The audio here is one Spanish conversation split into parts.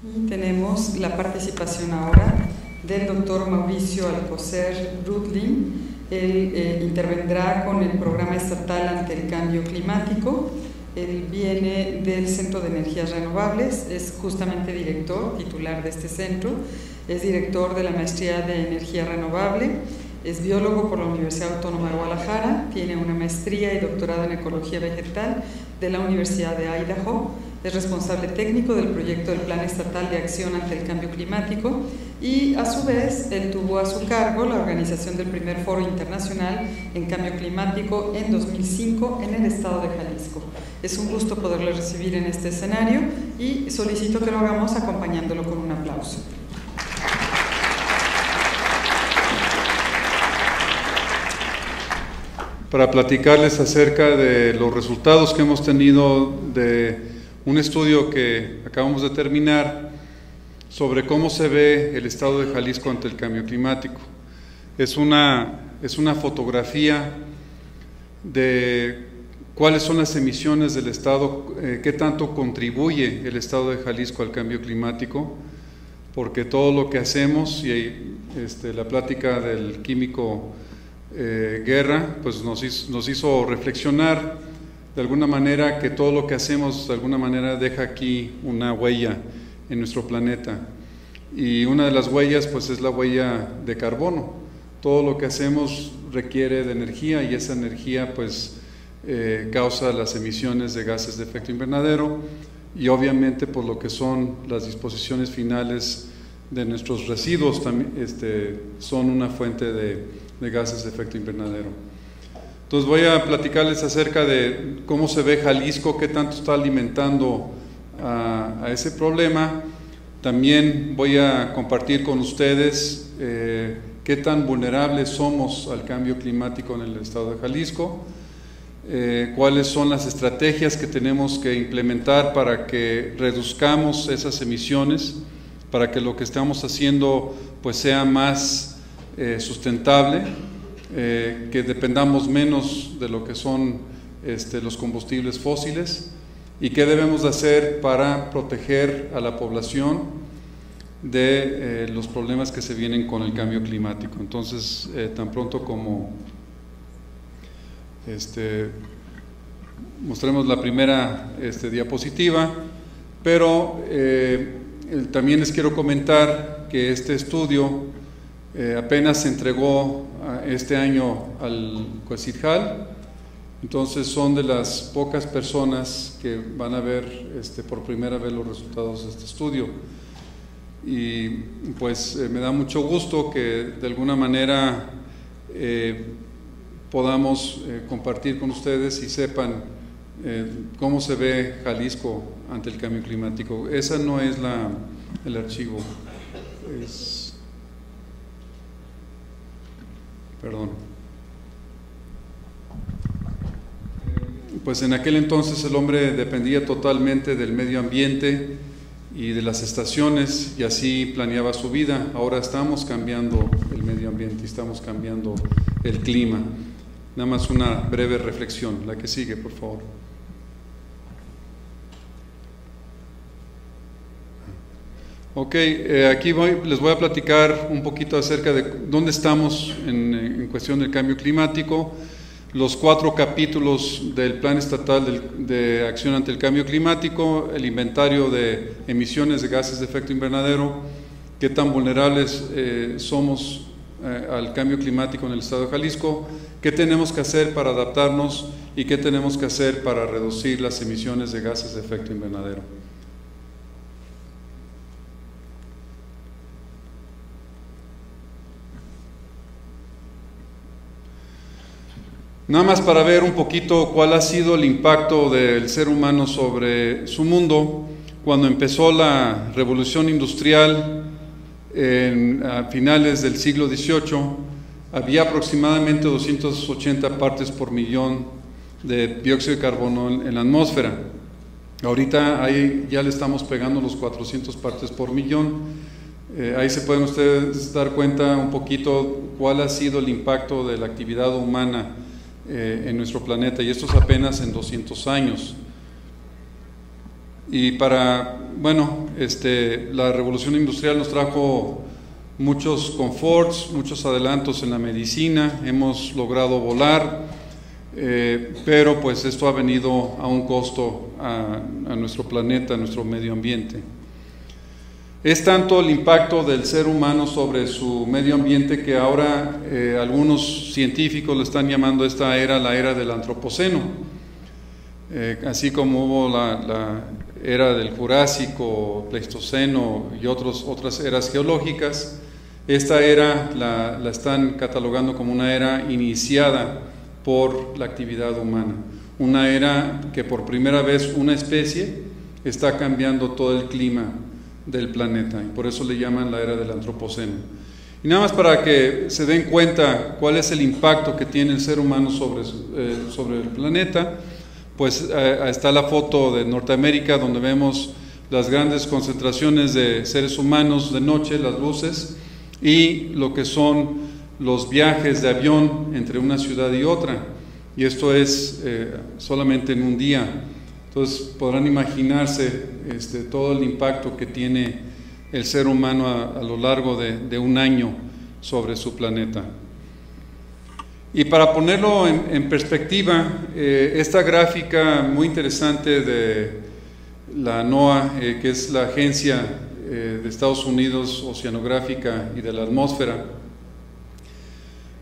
Y tenemos la participación ahora del doctor Mauricio Alcocer Rudlin. Él intervendrá con el Programa Estatal ante el Cambio Climático. Él viene del Centro de Energías Renovables, es justamente director titular de este centro, es director de la Maestría de Energía Renovable, es biólogo por la Universidad Autónoma de Guadalajara, tiene una maestría y doctorado en Ecología Vegetal de la Universidad de Idaho, es responsable técnico del proyecto del Plan Estatal de Acción ante el Cambio Climático y, a su vez, él tuvo a su cargo la organización del primer Foro Internacional en Cambio Climático en 2005 en el estado de Jalisco. Es un gusto poderle recibir en este escenario y solicito que lo hagamos acompañándolo con un aplauso. Para platicarles acerca de los resultados que hemos tenido de un estudio que acabamos de terminar sobre cómo se ve el estado de Jalisco ante el cambio climático. Es una fotografía de cuáles son las emisiones del estado, qué tanto contribuye el estado de Jalisco al cambio climático, porque todo lo que hacemos, y la plática del químico Guerra, pues nos hizo reflexionar de alguna manera que todo lo que hacemos de alguna manera deja aquí una huella en nuestro planeta, y una de las huellas pues es la huella de carbono. Todo lo que hacemos requiere de energía y esa energía pues causa las emisiones de gases de efecto invernadero y obviamente por lo que son las disposiciones finales de nuestros residuos también son una fuente de gases de efecto invernadero. Entonces voy a platicarles acerca de cómo se ve Jalisco, qué tanto está alimentando a ese problema. También voy a compartir con ustedes qué tan vulnerables somos al cambio climático en el estado de Jalisco, cuáles son las estrategias que tenemos que implementar para que reduzcamos esas emisiones, para que lo que estamos haciendo pues sea más sustentable, que dependamos menos de lo que son los combustibles fósiles, y qué debemos de hacer para proteger a la población de los problemas que se vienen con el cambio climático. Entonces, tan pronto como mostremos la primera diapositiva, pero también les quiero comentar que este estudio apenas se entregó este año al COECIDJAL, entonces son de las pocas personas que van a ver por primera vez los resultados de este estudio, y pues me da mucho gusto que de alguna manera podamos compartir con ustedes y sepan cómo se ve Jalisco ante el cambio climático. Esa no es el archivo, perdón. Pues en aquel entonces el hombre dependía totalmente del medio ambiente y de las estaciones, y así planeaba su vida. Ahora estamos cambiando el medio ambiente y estamos cambiando el clima. Nada más una breve reflexión. La que sigue, por favor. Ok, aquí les voy a platicar un poquito acerca de dónde estamos en cuestión del cambio climático, los 4 capítulos del Plan Estatal de Acción ante el Cambio Climático, el inventario de emisiones de gases de efecto invernadero, qué tan vulnerables somos al cambio climático en el estado de Jalisco, qué tenemos que hacer para adaptarnos y qué tenemos que hacer para reducir las emisiones de gases de efecto invernadero. Nada más para ver un poquito cuál ha sido el impacto del ser humano sobre su mundo. Cuando empezó la revolución industrial a finales del siglo XVIII, había aproximadamente 280 partes por millón de dióxido de carbono en la atmósfera. Ahorita ahí ya le estamos pegando los 400 partes por millón. Ahí se pueden ustedes dar cuenta un poquito cuál ha sido el impacto de la actividad humana en nuestro planeta, y esto es apenas en 200 años. Y para, bueno, la revolución industrial nos trajo muchos conforts, muchos adelantos en la medicina, hemos logrado volar, pero pues esto ha venido a un costo a nuestro planeta, a nuestro medio ambiente. Es tanto el impacto del ser humano sobre su medio ambiente que ahora algunos científicos le están llamando esta era la era del antropoceno. Así como hubo la era del Jurásico, Pleistoceno y otras eras geológicas, esta era la están catalogando como una era iniciada por la actividad humana, una era que por primera vez una especie está cambiando todo el clima del planeta, y por eso le llaman la era del antropoceno. Y nada más para que se den cuenta cuál es el impacto que tiene el ser humano sobre el planeta, pues está la foto de Norteamérica, donde vemos las grandes concentraciones de seres humanos de noche, las luces, y lo que son los viajes de avión entre una ciudad y otra, y esto es solamente en un día. Entonces podrán imaginarse todo el impacto que tiene el ser humano a lo largo de un año sobre su planeta. Y para ponerlo en perspectiva, esta gráfica muy interesante de la NOAA, que es la Agencia de Estados Unidos Oceanográfica y de la Atmósfera,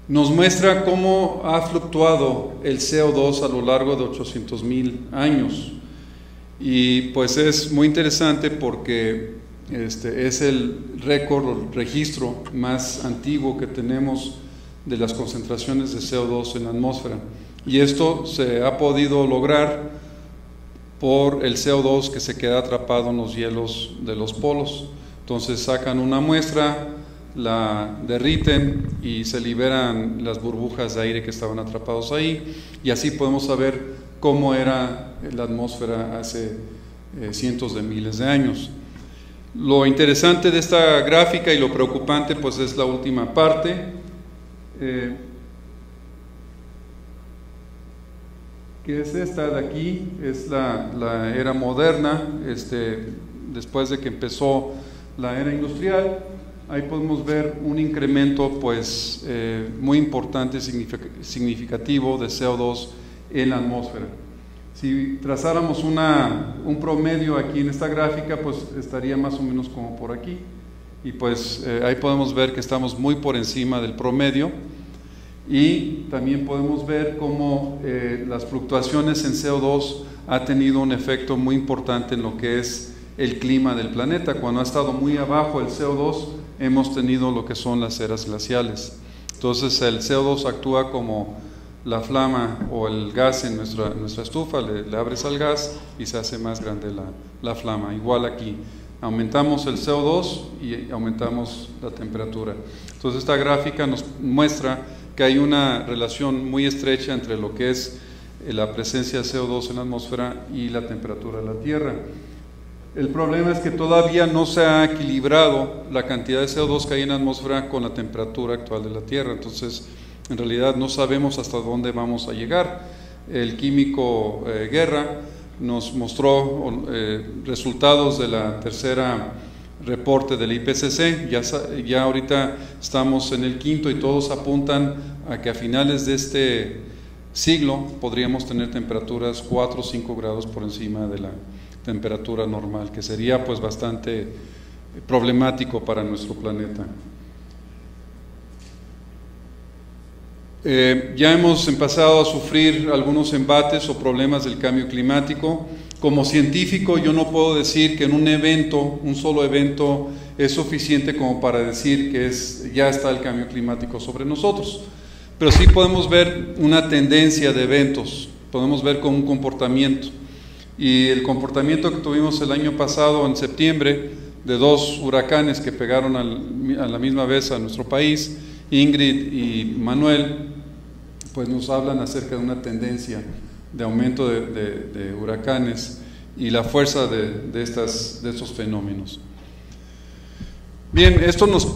nos muestra cómo ha fluctuado el CO2 a lo largo de 800,000 años. Y pues es muy interesante porque es el récord, el registro más antiguo que tenemos de las concentraciones de CO2 en la atmósfera. Y esto se ha podido lograr por el CO2 que se queda atrapado en los hielos de los polos. Entonces sacan una muestra, la derriten y se liberan las burbujas de aire que estaban atrapados ahí, y así podemos saber cómo era la atmósfera hace cientos de miles de años. Lo interesante de esta gráfica y lo preocupante pues es la última parte, que es esta de aquí, es la era moderna, después de que empezó la era industrial. Ahí podemos ver un incremento pues muy importante, significativo de CO2 en la atmósfera. Si trazáramos un promedio aquí en esta gráfica, pues estaría más o menos como por aquí, y pues ahí podemos ver que estamos muy por encima del promedio, y también podemos ver cómo las fluctuaciones en CO2 ha tenido un efecto muy importante en lo que es el clima del planeta. Cuando ha estado muy abajo el CO2, hemos tenido lo que son las eras glaciales. Entonces el CO2 actúa como la flama o el gas en nuestra estufa, le abres al gas y se hace más grande la flama. Igual aquí, aumentamos el CO2 y aumentamos la temperatura. Entonces esta gráfica nos muestra que hay una relación muy estrecha entre lo que es la presencia de CO2 en la atmósfera y la temperatura de la Tierra. El problema es que todavía no se ha equilibrado la cantidad de CO2 que hay en la atmósfera con la temperatura actual de la Tierra. Entonces, en realidad no sabemos hasta dónde vamos a llegar. El químico Guerra nos mostró resultados de la tercera reporte del IPCC. Ya ahorita estamos en el quinto y todos apuntan a que a finales de este siglo podríamos tener temperaturas 4 o 5 grados por encima de la temperatura normal, que sería pues bastante problemático para nuestro planeta. Ya hemos empezado a sufrir algunos embates o problemas del cambio climático. Como científico yo no puedo decir que en un solo evento es suficiente como para decir que ya está el cambio climático sobre nosotros, pero sí podemos ver una tendencia de eventos, podemos ver con un comportamiento. Y el comportamiento que tuvimos el año pasado en septiembre de 2 huracanes que pegaron a la misma vez a nuestro país, Ingrid y Manuel, pues nos hablan acerca de una tendencia de aumento de huracanes y la fuerza de estos fenómenos. Bien, esto nos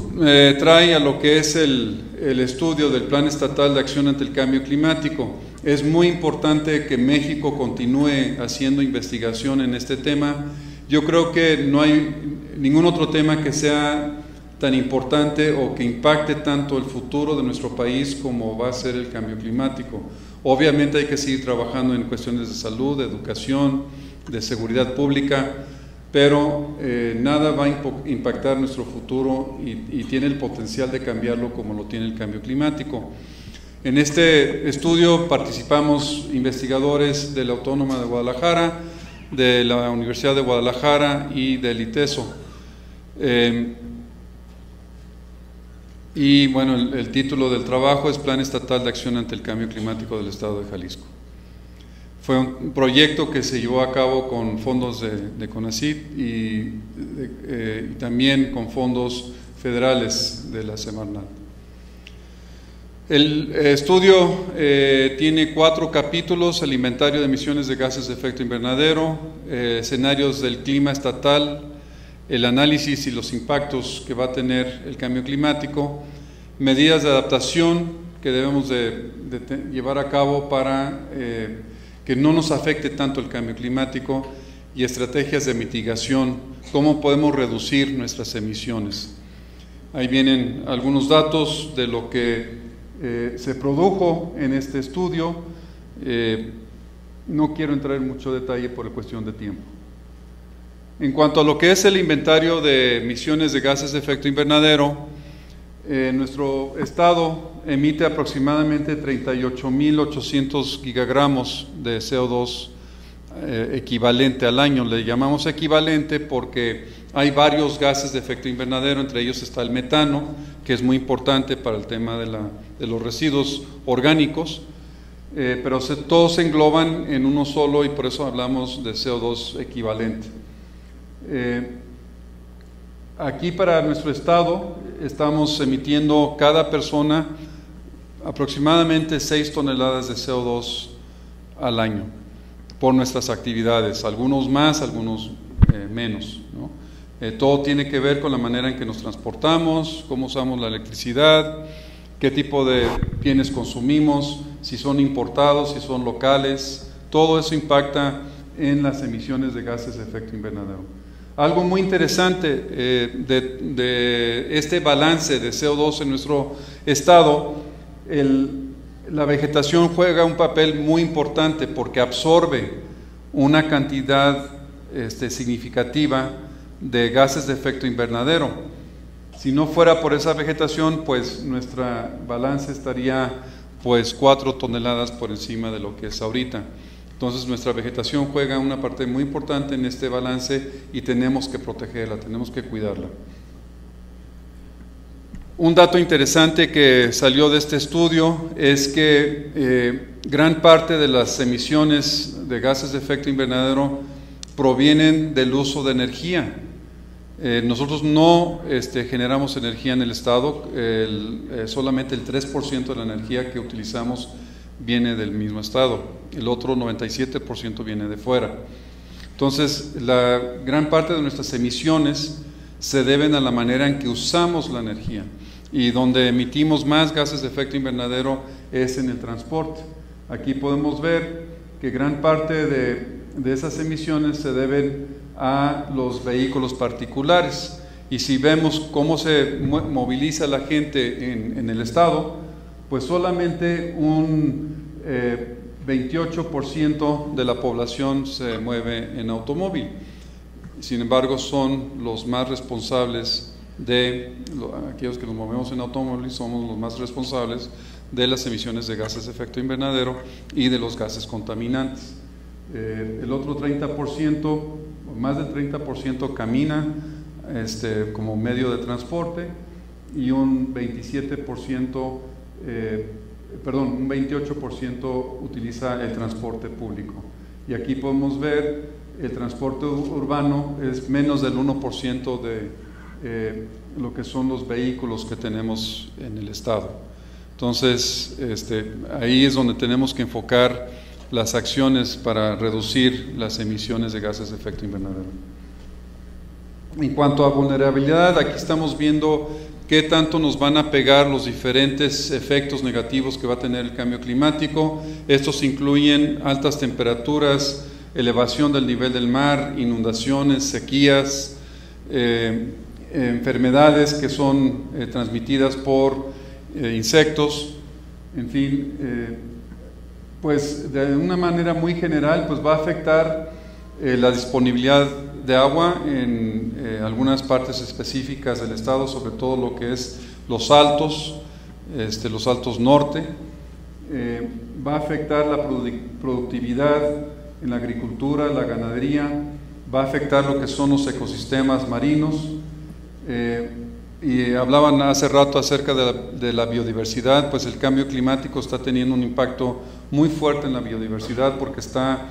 trae a lo que es el estudio del Plan Estatal de Acción ante el Cambio Climático. Es muy importante que México continúe haciendo investigación en este tema. Yo creo que no hay ningún otro tema que sea tan importante o que impacte tanto el futuro de nuestro país como va a ser el cambio climático. Obviamente hay que seguir trabajando en cuestiones de salud, de educación, de seguridad pública, pero nada va a impactar nuestro futuro y tiene el potencial de cambiarlo como lo tiene el cambio climático. En este estudio participamos investigadores de la Autónoma de Guadalajara, de la Universidad de Guadalajara y del ITESO. Y bueno, el título del trabajo es Plan Estatal de Acción ante el Cambio Climático del Estado de Jalisco. Fue un proyecto que se llevó a cabo con fondos de CONACYT y también con fondos federales de la Semarnat. El estudio tiene 4 capítulos: el inventario de emisiones de gases de efecto invernadero, escenarios del clima estatal, el análisis y los impactos que va a tener el cambio climático, medidas de adaptación que debemos de llevar a cabo para que no nos afecte tanto el cambio climático, y estrategias de mitigación, cómo podemos reducir nuestras emisiones. Ahí vienen algunos datos de lo que se produjo en este estudio. No quiero entrar en mucho detalle por cuestión de tiempo. En cuanto a lo que es el inventario de emisiones de gases de efecto invernadero, nuestro estado emite aproximadamente 38.800 gigagramos de CO2 equivalente al año. Le llamamos equivalente porque hay varios gases de efecto invernadero, entre ellos está el metano, que es muy importante para el tema de los residuos orgánicos, pero todos se engloban en uno solo y por eso hablamos de CO2 equivalente. Aquí para nuestro estado estamos emitiendo cada persona aproximadamente 6 toneladas de CO2 al año por nuestras actividades, algunos más, algunos menos, ¿no? Todo tiene que ver con la manera en que nos transportamos, cómo usamos la electricidad, qué tipo de bienes consumimos, si son importados, si son locales. Todo eso impacta en las emisiones de gases de efecto invernadero. Algo muy interesante de este balance de CO2 en nuestro estado, la vegetación juega un papel muy importante porque absorbe una cantidad significativa de gases de efecto invernadero. Si no fuera por esa vegetación, pues nuestra balance estaría pues 4 toneladas por encima de lo que es ahorita. Entonces nuestra vegetación juega una parte muy importante en este balance y tenemos que protegerla, tenemos que cuidarla. Un dato interesante que salió de este estudio es que gran parte de las emisiones de gases de efecto invernadero provienen del uso de energía. Nosotros no generamos energía en el estado, solamente el 3% de la energía que utilizamos viene del mismo estado, el otro 97% viene de fuera. Entonces, la gran parte de nuestras emisiones se deben a la manera en que usamos la energía, y donde emitimos más gases de efecto invernadero es en el transporte. Aquí podemos ver que gran parte de esas emisiones se deben a los vehículos particulares, y si vemos cómo se moviliza la gente en el estado, pues solamente un 28% de la población se mueve en automóvil. Sin embargo, son los más responsables aquellos que nos movemos en automóvil, somos los más responsables de las emisiones de gases de efecto invernadero y de los gases contaminantes. El otro 30%, más del 30% camina como medio de transporte, y un 28% utiliza el transporte público. Y aquí podemos ver el transporte urbano es menos del 1% de lo que son los vehículos que tenemos en el estado. Entonces, ahí es donde tenemos que enfocar las acciones para reducir las emisiones de gases de efecto invernadero. En cuanto a vulnerabilidad, aquí estamos viendo qué tanto nos van a pegar los diferentes efectos negativos que va a tener el cambio climático. Estos incluyen altas temperaturas, elevación del nivel del mar, inundaciones, sequías, enfermedades que son transmitidas por insectos, en fin, pues de una manera muy general pues va a afectar la disponibilidad de agua en algunas partes específicas del estado, sobre todo lo que es los altos norte. Va a afectar la productividad en la agricultura, la ganadería, va a afectar lo que son los ecosistemas marinos. Y hablaban hace rato acerca de la biodiversidad, pues el cambio climático está teniendo un impacto muy fuerte en la biodiversidad porque está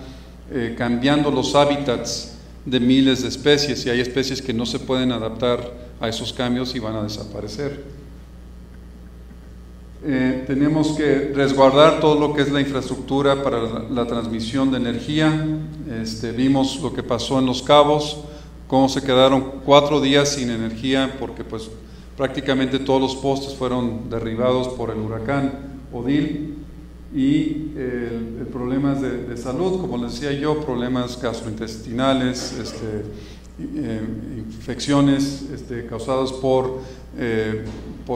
cambiando los hábitats de miles de especies y hay especies que no se pueden adaptar a esos cambios y van a desaparecer. Tenemos que resguardar todo lo que es la infraestructura para la transmisión de energía. Vimos lo que pasó en Los Cabos, cómo se quedaron 4 días sin energía porque pues prácticamente todos los postes fueron derribados por el huracán Odile y problemas de salud, como les decía yo, problemas gastrointestinales, infecciones causadas por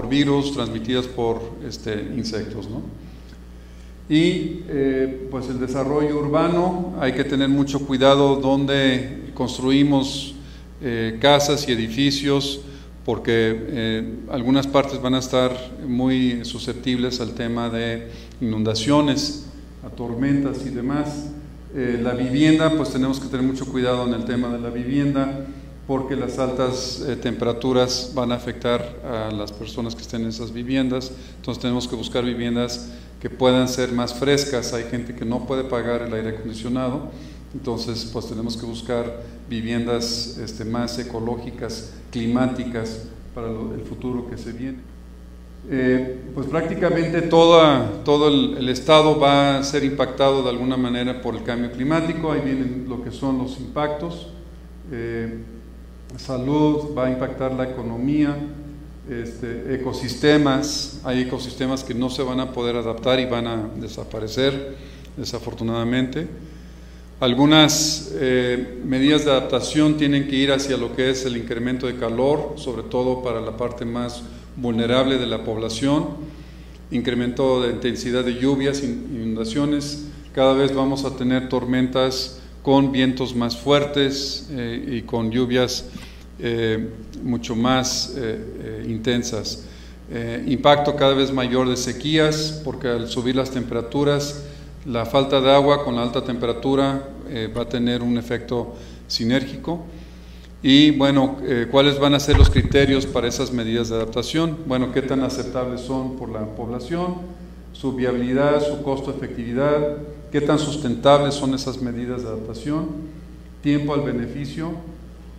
virus transmitidas por insectos, ¿no? Y pues el desarrollo urbano, hay que tener mucho cuidado donde construimos casas y edificios, porque algunas partes van a estar muy susceptibles al tema de inundaciones, a tormentas y demás. La vivienda, pues tenemos que tener mucho cuidado en el tema de la vivienda, porque las altas temperaturas van a afectar a las personas que estén en esas viviendas. Entonces tenemos que buscar viviendas que puedan ser más frescas. Hay gente que no puede pagar el aire acondicionado, entonces pues tenemos que buscar viviendas más ecológicas, climáticas para el futuro que se viene. Pues prácticamente todo el estado va a ser impactado de alguna manera por el cambio climático. Ahí vienen lo que son los impactos. Salud, va a impactar la economía, ecosistemas, hay ecosistemas que no se van a poder adaptar y van a desaparecer, desafortunadamente. Algunas medidas de adaptación tienen que ir hacia lo que es el incremento de calor, sobre todo para la parte más vulnerable de la población, incremento de intensidad de lluvias, inundaciones. Cada vez vamos a tener tormentas con vientos más fuertes y con lluvias mucho más intensas. Impacto cada vez mayor de sequías, porque al subir las temperaturas, la falta de agua con la alta temperatura va a tener un efecto sinérgico. Y bueno, ¿cuáles van a ser los criterios para esas medidas de adaptación? Bueno, ¿qué tan aceptables son por la población? Su viabilidad, su costo-efectividad, ¿qué tan sustentables son esas medidas de adaptación? Tiempo al beneficio,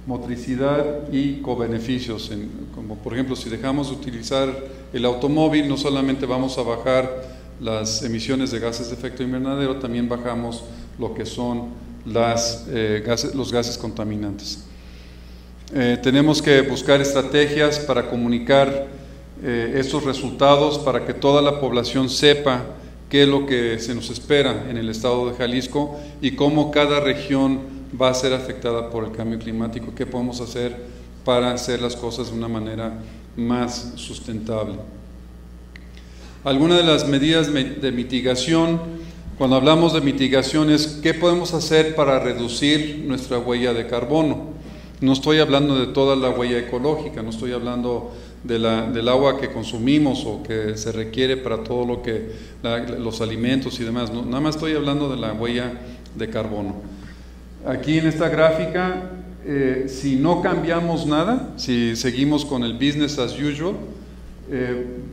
motricidad y cobeneficios. Como por ejemplo, si dejamos de utilizar el automóvil, no solamente vamos a bajar las emisiones de gases de efecto invernadero, también bajamos lo que son los gases contaminantes. Tenemos que buscar estrategias para comunicar estos resultados para que toda la población sepa qué es lo que se nos espera en el estado de Jalisco y cómo cada región va a ser afectada por el cambio climático, qué podemos hacer para hacer las cosas de una manera más sustentable. Algunas de las medidas de mitigación, cuando hablamos de mitigación, es qué podemos hacer para reducir nuestra huella de carbono. No estoy hablando de toda la huella ecológica, no estoy hablando del agua que consumimos o que se requiere para todo lo que los alimentos y demás, no, nada más estoy hablando de la huella de carbono. Aquí en esta gráfica, si no cambiamos nada, si seguimos con el business as usual,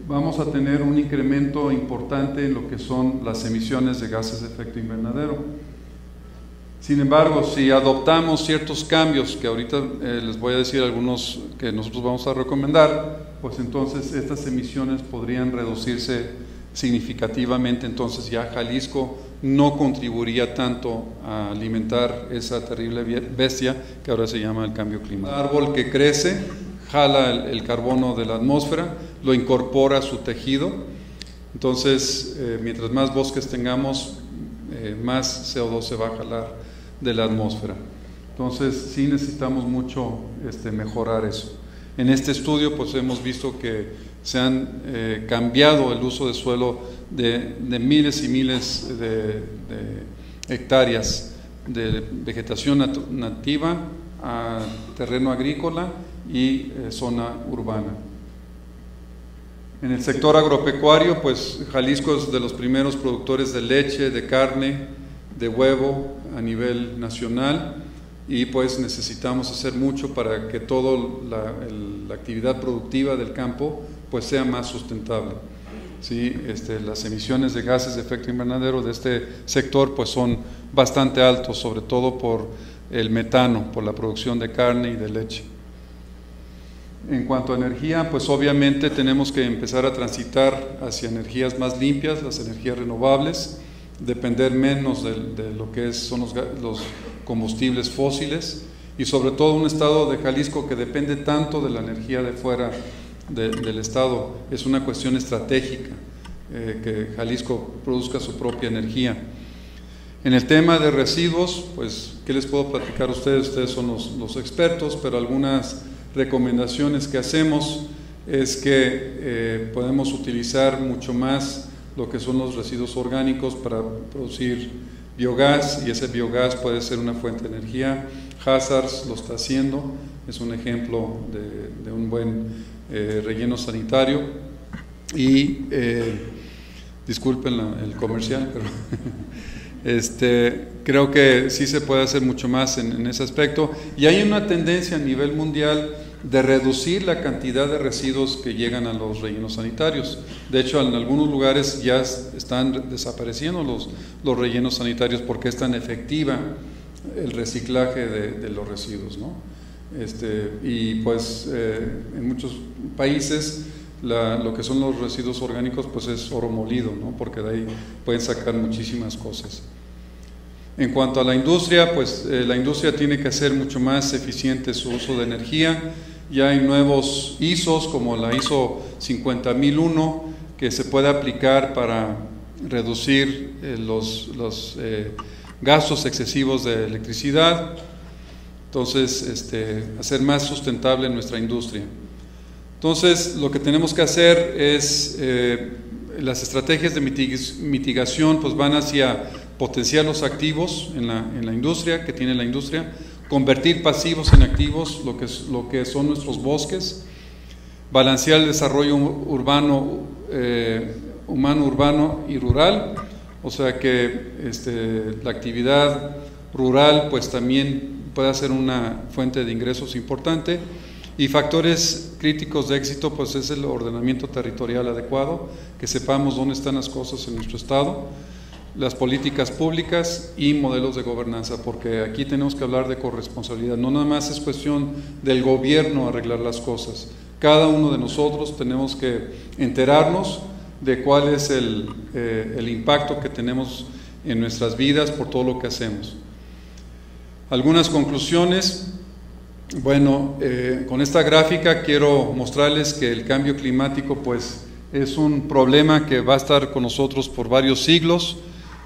vamos a tener un incremento importante en lo que son las emisiones de gases de efecto invernadero. Sin embargo, si adoptamos ciertos cambios, que ahorita les voy a decir algunos que nosotros vamos a recomendar, pues entonces estas emisiones podrían reducirse significativamente. Entonces ya Jalisco no contribuiría tanto a alimentar esa terrible bestia que ahora se llama el cambio climático. El árbol que crece jala el carbono de la atmósfera, lo incorpora a su tejido. Entonces, mientras más bosques tengamos, más CO2 se va a jalar de la atmósfera. Entonces sí necesitamos mucho mejorar eso. En este estudio pues hemos visto que se han cambiado el uso de suelo de miles y miles de hectáreas de vegetación nativa a terreno agrícola y zona urbana. En el sector agropecuario, pues Jalisco es de los primeros productores de leche, de carne, de huevo a nivel nacional, y pues necesitamos hacer mucho para que toda la actividad productiva del campo pues sea más sustentable. ¿Sí? Las emisiones de gases de efecto invernadero de este sector pues son bastante altos, sobre todo por el metano, por la producción de carne y de leche. En cuanto a energía, pues obviamente tenemos que empezar a transitar hacia energías más limpias, las energías renovables, depender menos de lo que son los combustibles fósiles, y sobre todo un estado de Jalisco que depende tanto de la energía de fuera del estado. Es una cuestión estratégica que Jalisco produzca su propia energía. En el tema de residuos, pues, ¿qué les puedo platicar a ustedes? Ustedes son los expertos, pero algunas recomendaciones que hacemos es que podemos utilizar mucho más lo que son los residuos orgánicos para producir biogás, y ese biogás puede ser una fuente de energía. Hazards lo está haciendo, es un ejemplo de un buen relleno sanitario. Y disculpen el comercial, pero creo que sí se puede hacer mucho más en ese aspecto, y hay una tendencia a nivel mundial de reducir la cantidad de residuos que llegan a los rellenos sanitarios. De hecho, en algunos lugares ya están desapareciendo los rellenos sanitarios porque es tan efectiva el reciclaje de los residuos, ¿no? Y pues en muchos países lo que son los residuos orgánicos pues es oro molido, ¿no? Porque de ahí pueden sacar muchísimas cosas. En cuanto a la industria, pues la industria tiene que hacer mucho más eficiente su uso de energía. Ya hay nuevos ISOs como la ISO 50001 que se puede aplicar para reducir los gastos excesivos de electricidad. Entonces, hacer más sustentable nuestra industria. Entonces, lo que tenemos que hacer es, las estrategias de mitigación pues van hacia potenciar los activos en la industria, que tiene la industria, convertir pasivos en activos, lo que son nuestros bosques, balancear el desarrollo humano, urbano y rural, o sea que la actividad rural pues también puede ser una fuente de ingresos importante. Y factores críticos de éxito pues es el ordenamiento territorial adecuado, que sepamos dónde están las cosas en nuestro estado, las políticas públicas y modelos de gobernanza, porque aquí tenemos que hablar de corresponsabilidad. No nada más es cuestión del gobierno arreglar las cosas. Cada uno de nosotros tenemos que enterarnos de cuál es el impacto que tenemos en nuestras vidas por todo lo que hacemos. Algunas conclusiones. Bueno, con esta gráfica quiero mostrarles que el cambio climático pues es un problema que va a estar con nosotros por varios siglos.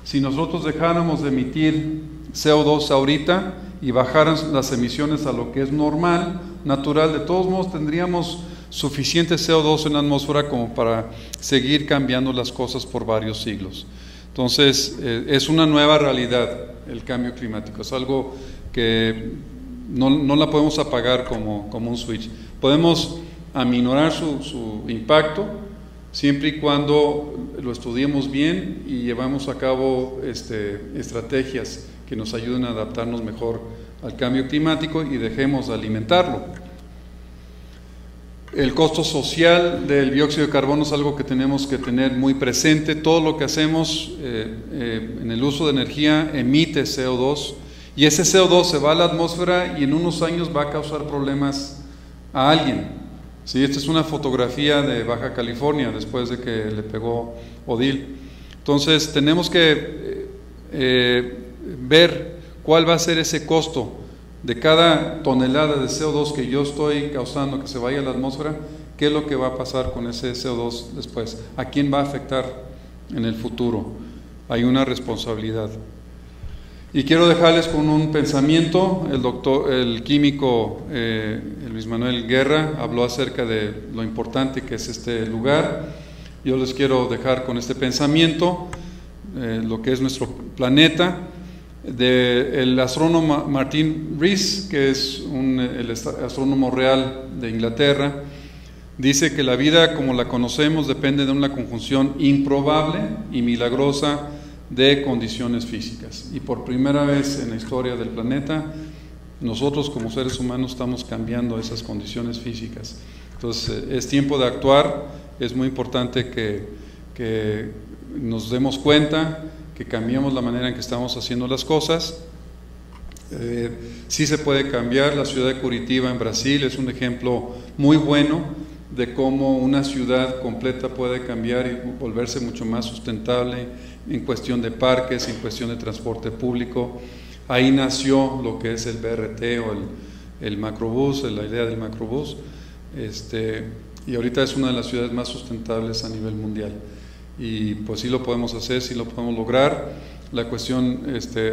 Si nosotros dejáramos de emitir CO2 ahorita y bajaran las emisiones a lo que es normal, natural, de todos modos tendríamos suficiente CO2 en la atmósfera como para seguir cambiando las cosas por varios siglos. Entonces, es una nueva realidad el cambio climático, es algo que no la podemos apagar como un switch. Podemos aminorar su impacto siempre y cuando lo estudiemos bien y llevamos a cabo estrategias que nos ayuden a adaptarnos mejor al cambio climático y dejemos de alimentarlo. El costo social del dióxido de carbono es algo que tenemos que tener muy presente. Todo lo que hacemos en el uso de energía emite CO2, y ese CO2 se va a la atmósfera y en unos años va a causar problemas a alguien. ¿Sí? Esta es una fotografía de Baja California después de que le pegó Odil. Entonces tenemos que ver cuál va a ser ese costo de cada tonelada de CO2 que yo estoy causando que se vaya a la atmósfera. ¿Qué es lo que va a pasar con ese CO2 después? ¿A quién va a afectar en el futuro? Hay una responsabilidad. Y quiero dejarles con un pensamiento. El químico Luis Manuel Guerra habló acerca de lo importante que es este lugar. Yo les quiero dejar con este pensamiento, lo que es nuestro planeta, del astrónomo Martin Rees, que es el astrónomo real de Inglaterra. Dice que la vida como la conocemos depende de una conjunción improbable y milagrosa de condiciones físicas. Y por primera vez en la historia del planeta, nosotros como seres humanos estamos cambiando esas condiciones físicas. Entonces es tiempo de actuar. Es muy importante que nos demos cuenta, que cambiemos la manera en que estamos haciendo las cosas. Sí se puede cambiar. La ciudad de Curitiba en Brasil es un ejemplo muy bueno de cómo una ciudad completa puede cambiar y volverse mucho más sustentable en cuestión de parques, en cuestión de transporte público. Ahí nació lo que es el BRT o el macrobús, la idea del macrobús, y ahorita es una de las ciudades más sustentables a nivel mundial. Y pues sí lo podemos hacer, sí lo podemos lograr. La cuestión,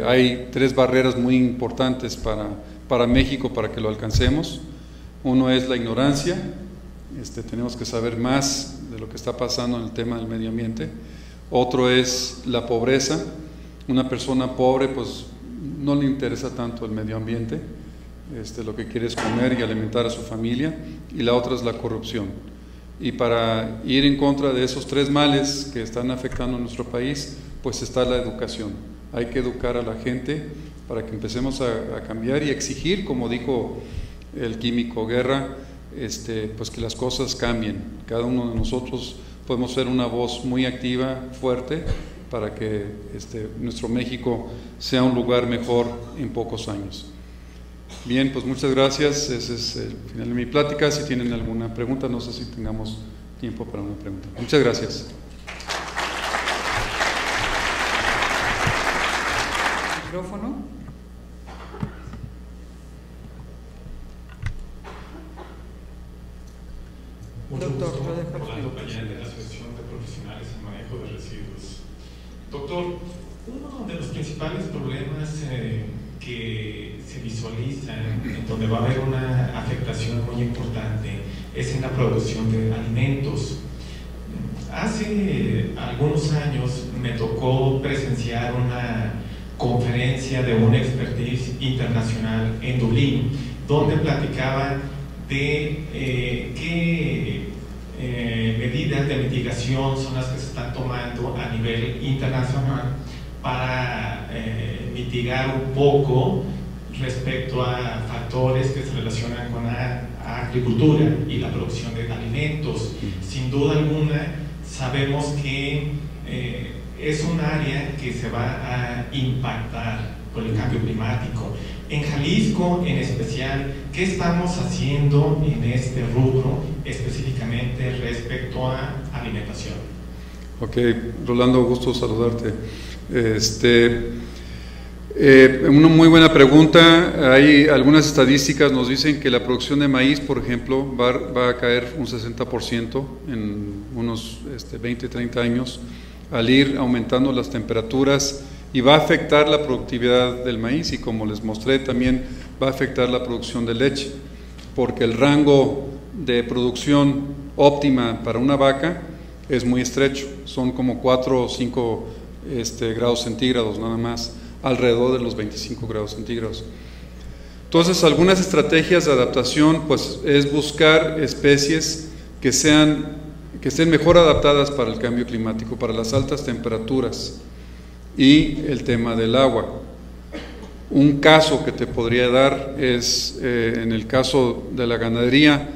hay 3 barreras muy importantes para México para que lo alcancemos. Uno es la ignorancia. Tenemos que saber más de lo que está pasando en el tema del medio ambiente. Otro es la pobreza. Una persona pobre pues no le interesa tanto el medio ambiente, lo que quiere es comer y alimentar a su familia. Y la otra es la corrupción. Y para ir en contra de esos 3 males que están afectando a nuestro país, pues está la educación. Hay que educar a la gente para que empecemos a cambiar y exigir, como dijo el químico Guerra, pues que las cosas cambien. Cada uno de nosotros podemos ser una voz muy activa, fuerte, para que nuestro México sea un lugar mejor en pocos años. Bien, pues muchas gracias. Ese es el final de mi plática. Si tienen alguna pregunta, no sé si tengamos tiempo para una pregunta. Muchas gracias. Micrófono. Doctor, Orlando Pañal, de la Asociación de Profesionales en Manejo de Residuos. Doctor, uno de los principales problemas que se visualizan, en donde va a haber una afectación muy importante, es en la producción de alimentos. Hace algunos años me tocó presenciar una conferencia de una expertise internacional en Dublín, donde platicaban de qué medidas de mitigación son las que se están tomando a nivel internacional para mitigar un poco respecto a factores que se relacionan con la agricultura y la producción de alimentos. Sin duda alguna, sabemos que es un área que se va a impactar por el cambio climático. En Jalisco, en especial, ¿qué estamos haciendo en este rubro específicamente respecto a alimentación? Ok, Rolando, gusto saludarte. Una muy buena pregunta. Hay algunas estadísticas nos dicen que la producción de maíz, por ejemplo, va a caer un 60% en unos 20, 30 años, al ir aumentando las temperaturas, y va a afectar la productividad del maíz, y como les mostré también va a afectar la producción de leche, porque el rango de producción óptima para una vaca es muy estrecho, son como 4 o 5 grados centígrados nada más, alrededor de los 25 grados centígrados. Entonces, algunas estrategias de adaptación pues es buscar especies que estén mejor adaptadas para el cambio climático, para las altas temperaturas y el tema del agua. Un caso que te podría dar es, en el caso de la ganadería,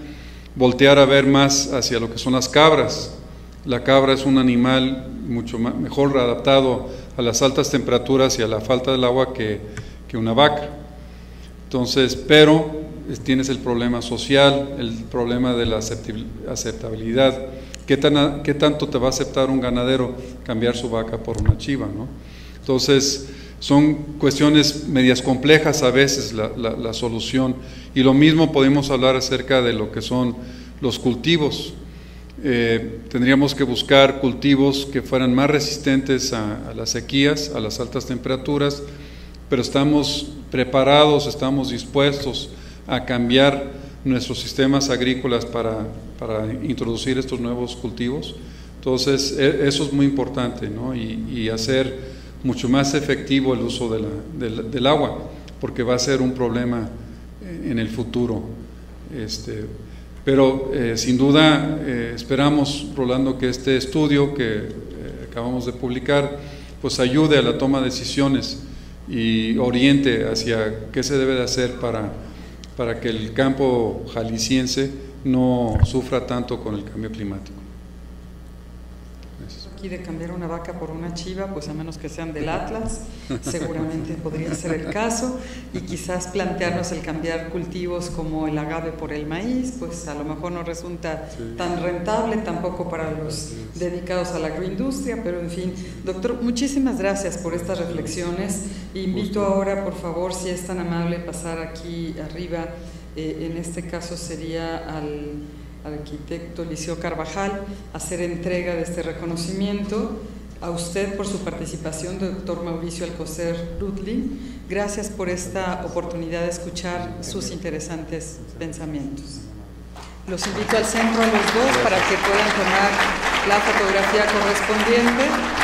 voltear a ver más hacia lo que son las cabras. La cabra es un animal mucho mejor adaptado a las altas temperaturas y a la falta del agua que una vaca. Entonces, pero tienes el problema social, el problema de la aceptabilidad. ¿Qué tanto te va a aceptar un ganadero cambiar su vaca por una chiva, ¿no? Entonces, son cuestiones medias complejas a veces la solución. Y lo mismo podemos hablar acerca de lo que son los cultivos. Tendríamos que buscar cultivos que fueran más resistentes a las sequías, a las altas temperaturas, pero estamos preparados, estamos dispuestos a cambiar nuestros sistemas agrícolas para introducir estos nuevos cultivos. Entonces, eso es muy importante, ¿no? Y hacer mucho más efectivo el uso del agua, porque va a ser un problema en el futuro. Pero sin duda esperamos, Rolando, que este estudio que acabamos de publicar pues ayude a la toma de decisiones y oriente hacia qué se debe de hacer para que el campo jalisciense no sufra tanto con el cambio climático. Aquí de cambiar una vaca por una chiva, pues a menos que sean del Atlas, seguramente podría ser el caso, y quizás plantearnos el cambiar cultivos como el agave por el maíz, pues a lo mejor no resulta tan rentable tampoco para los dedicados a la agroindustria, pero en fin, doctor, muchísimas gracias por estas reflexiones. Invito ahora, por favor, si es tan amable, pasar aquí arriba, en este caso sería al arquitecto Liceo Carvajal, hacer entrega de este reconocimiento. A usted por su participación, doctor Mauricio Alcocer Rutling. Gracias por esta oportunidad de escuchar sus interesantes pensamientos. Los invito al centro a los dos para que puedan tomar la fotografía correspondiente.